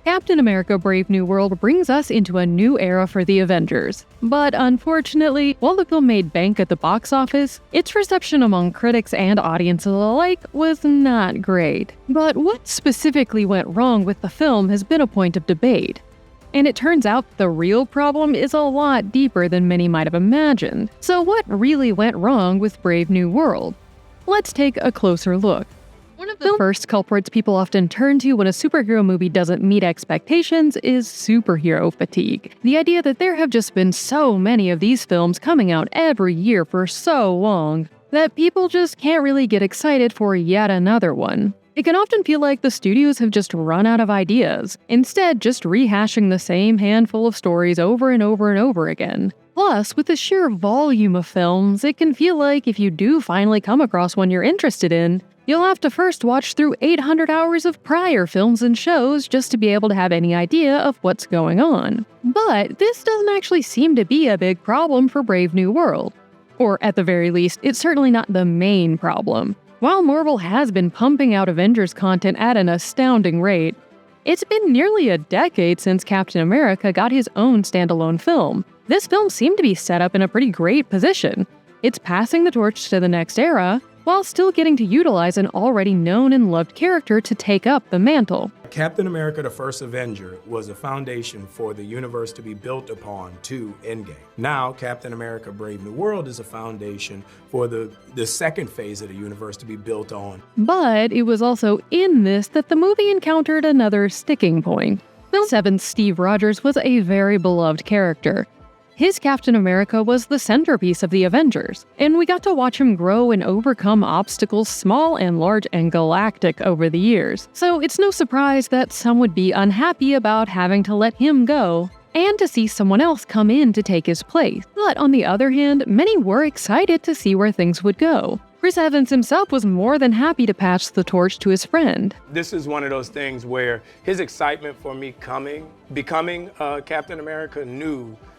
Captain America: Brave New World brings us into a new era for the Avengers. But unfortunately, while the film made bank at the box office, its reception among critics and audiences alike was not great. But what specifically went wrong with the film has been a point of debate. And it turns out the real problem is a lot deeper than many might have imagined. So what really went wrong with Brave New World? Let's take a closer look. One of the first culprits people often turn to when a superhero movie doesn't meet expectations is superhero fatigue. The idea that there have just been so many of these films coming out every year for so long that people just can't really get excited for yet another one. It can often feel like the studios have just run out of ideas, instead just rehashing the same handful of stories over and over and over again. Plus, with the sheer volume of films, it can feel like if you do finally come across one you're interested in, you'll have to first watch through 800 hours of prior films and shows just to be able to have any idea of what's going on. But this doesn't actually seem to be a big problem for Brave New World. Or at the very least, it's certainly not the main problem. While Marvel has been pumping out Avengers content at an astounding rate, it's been nearly a decade since Captain America got his own standalone film. This film seemed to be set up in a pretty great position. It's passing the torch to the next era, while still getting to utilize an already known and loved character to take up the mantle. Captain America: The First Avenger was a foundation for the universe to be built upon to Endgame. Now, Captain America: Brave New World is a foundation for the second phase of the universe to be built on. But it was also in this that the movie encountered another sticking point. Film 7's Steve Rogers was a very beloved character. His Captain America was the centerpiece of the Avengers, and we got to watch him grow and overcome obstacles small and large and galactic over the years. So it's no surprise that some would be unhappy about having to let him go, and to see someone else come in to take his place. But on the other hand, many were excited to see where things would go. Chris Evans himself was more than happy to pass the torch to his friend. This is one of those things where his excitement for me becoming Captain America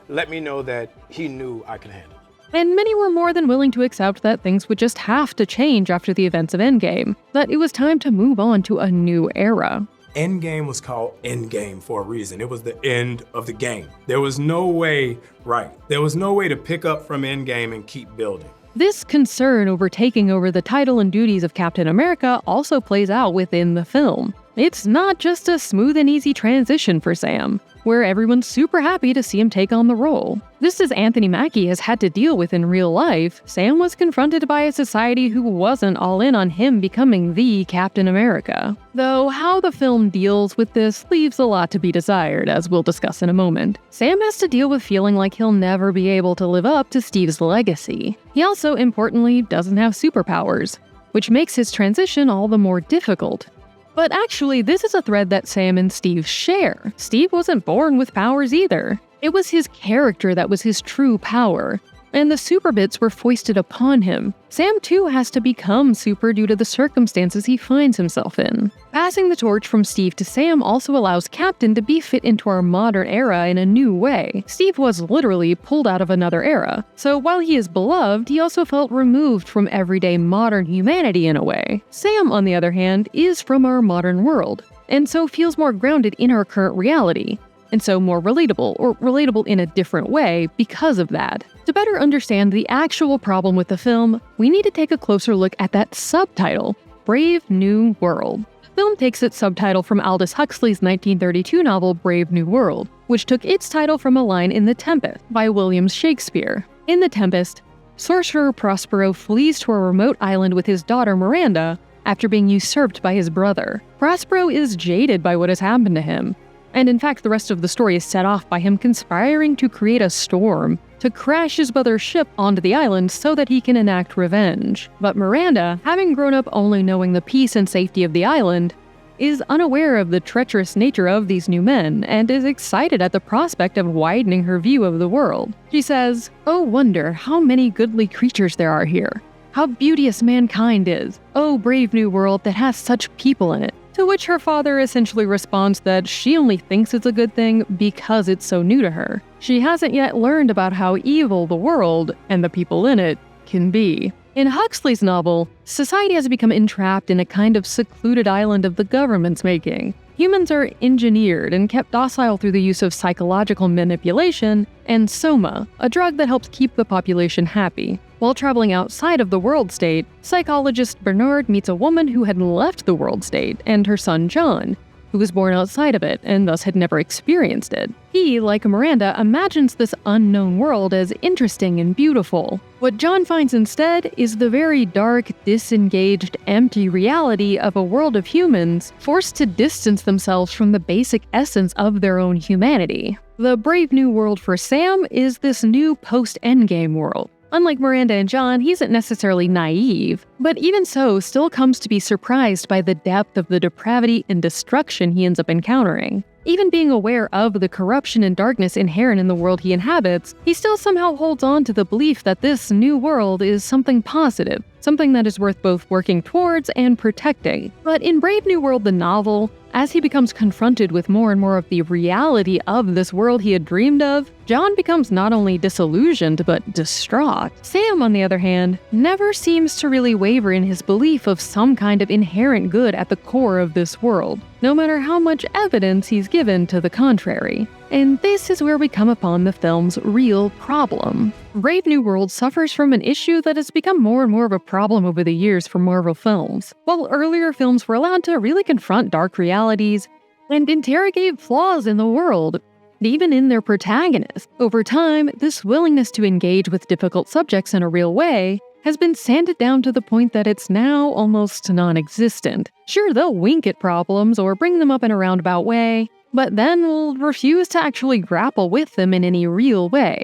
let me know that he knew I could handle it. And many were more than willing to accept that things would just have to change after the events of Endgame, that it was time to move on to a new era. Endgame was called Endgame for a reason. It was the end of the game. There was no way to pick up from Endgame and keep building. This concern over taking over the title and duties of Captain America also plays out within the film. It's not just a smooth and easy transition for Sam, where everyone's super happy to see him take on the role. Just as Anthony Mackie has had to deal with in real life, Sam was confronted by a society who wasn't all in on him becoming the Captain America. Though how the film deals with this leaves a lot to be desired, as we'll discuss in a moment. Sam has to deal with feeling like he'll never be able to live up to Steve's legacy. He also, importantly, doesn't have superpowers, which makes his transition all the more difficult. But actually, this is a thread that Sam and Steve share. Steve wasn't born with powers either. It was his character that was his true power, and the super bits were foisted upon him. Sam too has to become super due to the circumstances he finds himself in. Passing the torch from Steve to Sam also allows Captain to be fit into our modern era in a new way. Steve was literally pulled out of another era, so while he is beloved, he also felt removed from everyday modern humanity in a way. Sam, on the other hand, is from our modern world, and so feels more grounded in our current reality, and so more relatable, or relatable in a different way because of that. To better understand the actual problem with the film, we need to take a closer look at that subtitle, Brave New World. The film takes its subtitle from Aldous Huxley's 1932 novel Brave New World, which took its title from a line in The Tempest by William Shakespeare. In The Tempest, sorcerer Prospero flees to a remote island with his daughter Miranda after being usurped by his brother. Prospero is jaded by what has happened to him, and in fact the rest of the story is set off by him conspiring to create a storm to crash his brother's ship onto the island so that he can enact revenge. But Miranda, having grown up only knowing the peace and safety of the island, is unaware of the treacherous nature of these new men and is excited at the prospect of widening her view of the world. She says, "Oh wonder how many goodly creatures there are here. How beauteous mankind is. Oh brave new world that has such people in it." To which her father essentially responds that she only thinks it's a good thing because it's so new to her. She hasn't yet learned about how evil the world, and the people in it, can be. In Huxley's novel, society has become entrapped in a kind of secluded island of the government's making. Humans are engineered and kept docile through the use of psychological manipulation and soma, a drug that helps keep the population happy. While traveling outside of the world state, psychologist Bernard meets a woman who had left the world state and her son John, who was born outside of it and thus had never experienced it. He, like Miranda, imagines this unknown world as interesting and beautiful. What John finds instead is the very dark, disengaged, empty reality of a world of humans forced to distance themselves from the basic essence of their own humanity. The Brave New World for Sam is this new post-Endgame world. Unlike Miranda and John, he isn't necessarily naive, but even so, still comes to be surprised by the depth of the depravity and destruction he ends up encountering. Even being aware of the corruption and darkness inherent in the world he inhabits, he still somehow holds on to the belief that this new world is something positive, something that is worth both working towards and protecting. But in Brave New World, the novel, as he becomes confronted with more and more of the reality of this world he had dreamed of, John becomes not only disillusioned but distraught. Sam, on the other hand, never seems to really waver in his belief of some kind of inherent good at the core of this world, no matter how much evidence he's given to the contrary. And this is where we come upon the film's real problem. Brave New World suffers from an issue that has become more and more of a problem over the years for Marvel films. While earlier films were allowed to really confront dark realities and interrogate flaws in the world, even in their protagonists, over time, this willingness to engage with difficult subjects in a real way has been sanded down to the point that it's now almost non-existent. Sure, they'll wink at problems or bring them up in a roundabout way, but then will refuse to actually grapple with them in any real way,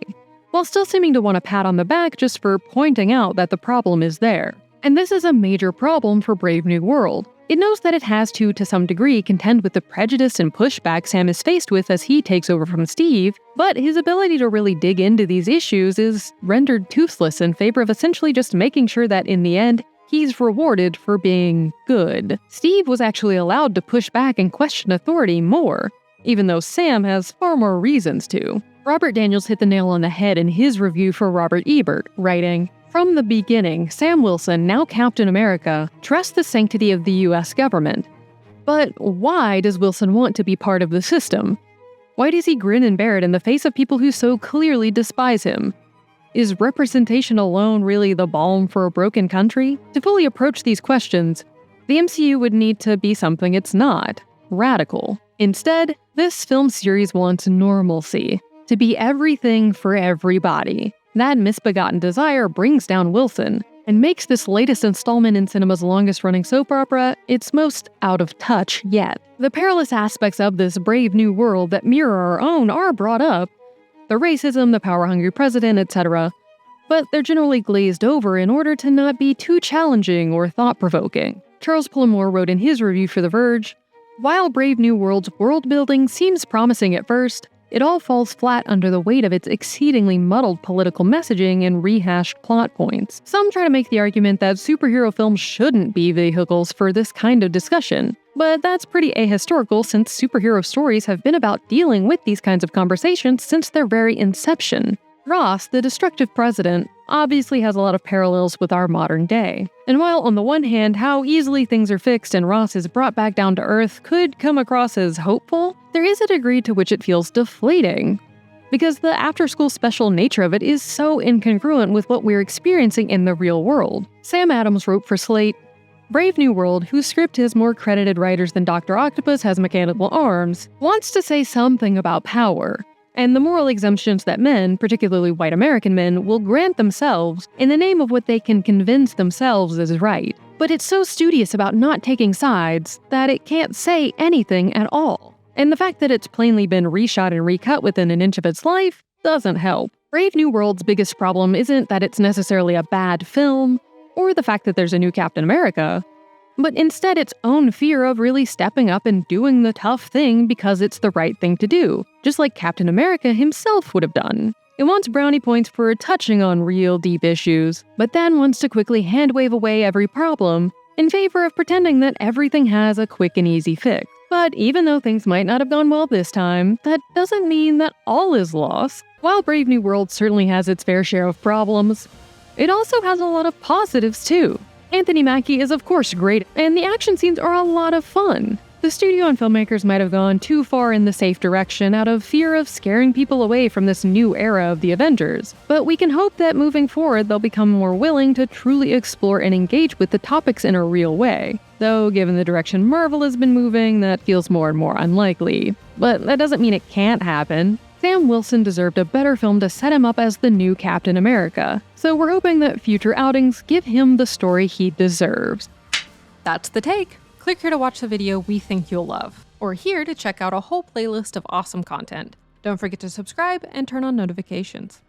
while still seeming to want a pat on the back just for pointing out that the problem is there. And this is a major problem for Brave New World. It knows that it has to some degree, contend with the prejudice and pushback Sam is faced with as he takes over from Steve, but his ability to really dig into these issues is rendered toothless in favor of essentially just making sure that in the end, he's rewarded for being good. Steve was actually allowed to push back and question authority more, even though Sam has far more reasons to. Robert Daniels hit the nail on the head in his review for Robert Ebert, writing, "From the beginning, Sam Wilson, now Captain America, trusts the sanctity of the US government. But why does Wilson want to be part of the system? Why does he grin and bear it in the face of people who so clearly despise him? Is representation alone really the balm for a broken country? To fully approach these questions, the MCU would need to be something it's not: radical. Instead, this film series wants normalcy, to be everything for everybody. That misbegotten desire brings down Wilson, and makes this latest installment in cinema's longest-running soap opera its most out of touch yet. The perilous aspects of this brave new world that mirror our own are brought up, the racism, the power-hungry president, etc., but they're generally glazed over in order to not be too challenging or thought-provoking. Charles Plumore wrote in his review for The Verge, "While Brave New World's world-building seems promising at first, it all falls flat under the weight of its exceedingly muddled political messaging and rehashed plot points." Some try to make the argument that superhero films shouldn't be vehicles for this kind of discussion, but that's pretty ahistorical since superhero stories have been about dealing with these kinds of conversations since their very inception. Ross, the destructive president, obviously has a lot of parallels with our modern day. And while on the one hand, how easily things are fixed and Ross is brought back down to earth could come across as hopeful, there is a degree to which it feels deflating, because the after-school special nature of it is so incongruent with what we're experiencing in the real world. Sam Adams wrote for Slate, "Brave New World, whose script has more credited writers than Dr. Octopus has mechanical arms, wants to say something about power, and the moral exemptions that men, particularly white American men, will grant themselves in the name of what they can convince themselves is right. But it's so studious about not taking sides that it can't say anything at all. And the fact that it's plainly been reshot and recut within an inch of its life doesn't help." Brave New World's biggest problem isn't that it's necessarily a bad film, or the fact that there's a new Captain America, but instead its own fear of really stepping up and doing the tough thing because it's the right thing to do, just like Captain America himself would have done. It wants brownie points for touching on real deep issues, but then wants to quickly hand-wave away every problem in favor of pretending that everything has a quick and easy fix. But even though things might not have gone well this time, that doesn't mean that all is lost. While Brave New World certainly has its fair share of problems, it also has a lot of positives too. Anthony Mackie is of course great, and the action scenes are a lot of fun. The studio and filmmakers might have gone too far in the safe direction out of fear of scaring people away from this new era of the Avengers, but we can hope that moving forward they'll become more willing to truly explore and engage with the topics in a real way. Though, given the direction Marvel has been moving, that feels more and more unlikely. But that doesn't mean it can't happen. Sam Wilson deserved a better film to set him up as the new Captain America, so we're hoping that future outings give him the story he deserves. That's The Take. Click here to watch the video we think you'll love, or here to check out a whole playlist of awesome content. Don't forget to subscribe and turn on notifications.